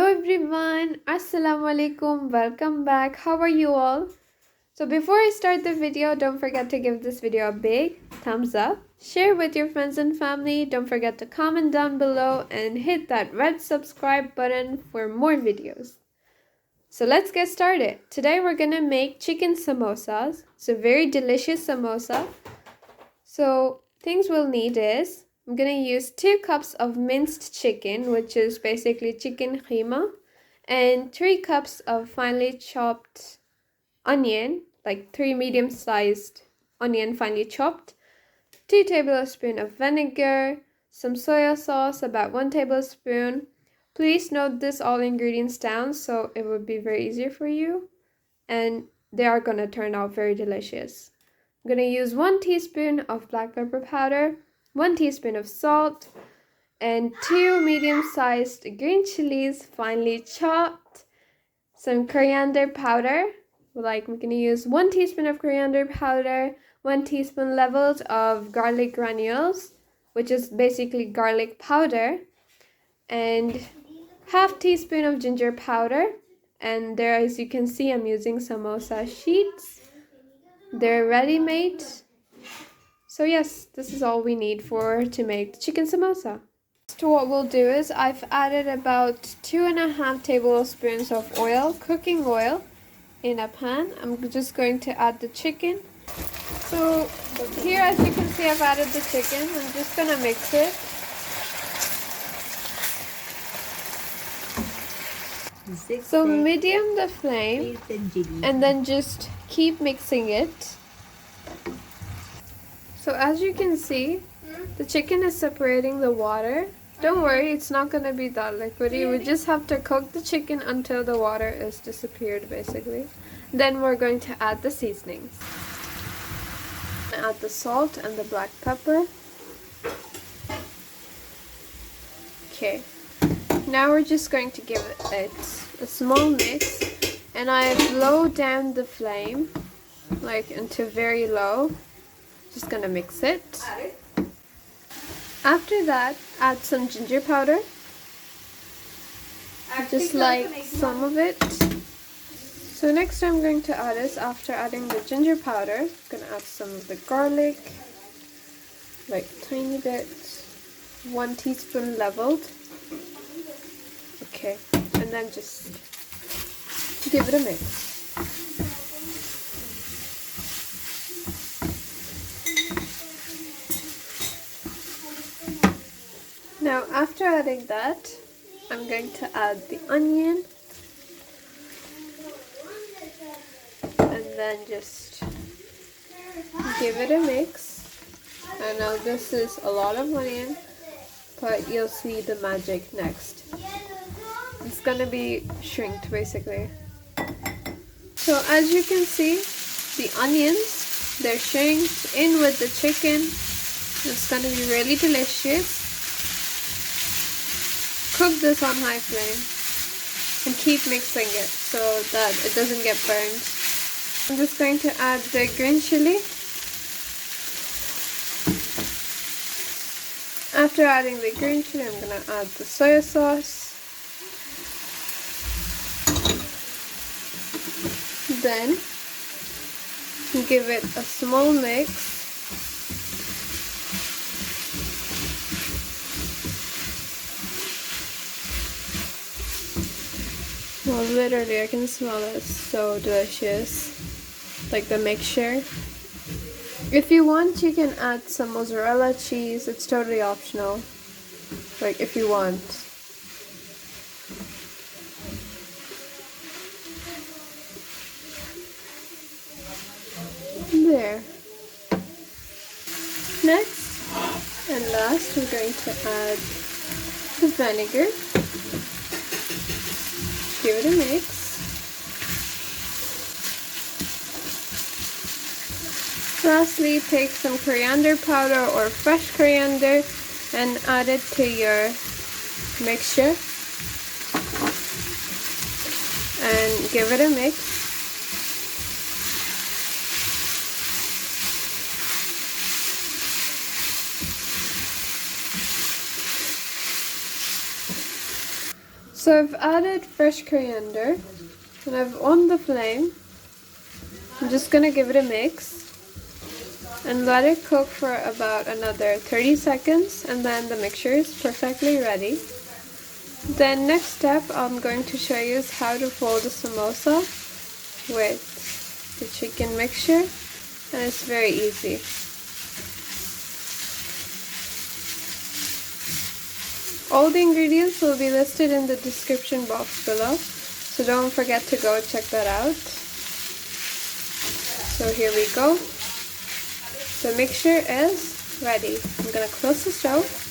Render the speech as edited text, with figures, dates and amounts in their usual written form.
everyone, Assalamu alaikum, welcome back. How are you all? So before I start the video, don't forget to give this video a big thumbs up, share with your friends and family, don't forget to comment down below and hit that red subscribe button for more videos. So let's get started. Today we're gonna make chicken samosas, so very delicious samosa. So things we'll need is, I'm going to use 2 cups of minced chicken, which is basically chicken keema, and 3 cups of finely chopped onion, like 3 medium-sized onion finely chopped, 2 tablespoons of vinegar, some soy sauce, about 1 tablespoon. Please note this all ingredients down so it would be very easier for you, and they are going to turn out very delicious. I'm going to use 1 teaspoon of black pepper powder, 1 teaspoon of salt, and 2 medium-sized green chilies finely chopped, some coriander powder, I'm going to use 1 teaspoon of coriander powder, 1 teaspoon leveled of garlic granules, which is basically garlic powder, and half teaspoon of ginger powder. And there, as you can see, I'm using samosa sheets. They're ready-made. So yes, this is all we need to make the chicken samosa. So what we'll do is I've added about 2.5 tablespoons of oil, cooking oil, in a pan. I'm just going to add the chicken. So here, as you can see, I've added the chicken. I'm just gonna mix it. So medium the flame and then just keep mixing it. So as you can see, the chicken is separating the water. Don't worry, it's not going to be that liquidy. We just have to cook the chicken until the water is disappeared, basically. Then we're going to add the seasonings. Add the salt and the black pepper. Okay. Now we're just going to give it a small mix, and I've lowered down the flame into very low. Just gonna mix it. After that, add some ginger powder, just some of it. So next I'm going to add is, after adding the ginger powder, I'm gonna add some of the garlic, tiny bit, 1 teaspoon leveled. Okay, and then just give it a mix. Now after adding that, I'm going to add the onion, and then just give it a mix. I know this is a lot of onion, but you'll see the magic next. It's gonna be shrinked basically. So as you can see, the onions, they're shrinked in with the chicken. It's gonna be really delicious. Cook this on high flame and keep mixing it so that it doesn't get burned. I'm just going to add the green chili. After adding the green chili, I'm going to add the soy sauce. Then give it a small mix. Well, literally, I can smell it. It's so delicious. The mixture. If you want, you can add some mozzarella cheese. It's totally optional. If you want. There. Next and last, we're going to add the vinegar. Give it a mix. Lastly, take some coriander powder or fresh coriander and add it to your mixture and give it a mix. So I've added fresh coriander and I've on the flame. I'm just gonna give it a mix and let it cook for about another 30 seconds, and then the mixture is perfectly ready. Then next step I'm going to show you is how to fold a samosa with the chicken mixture, and it's very easy. All the ingredients will be listed in the description box below, so don't forget to go check that out. So here we go. The mixture is ready. I'm gonna close the stove.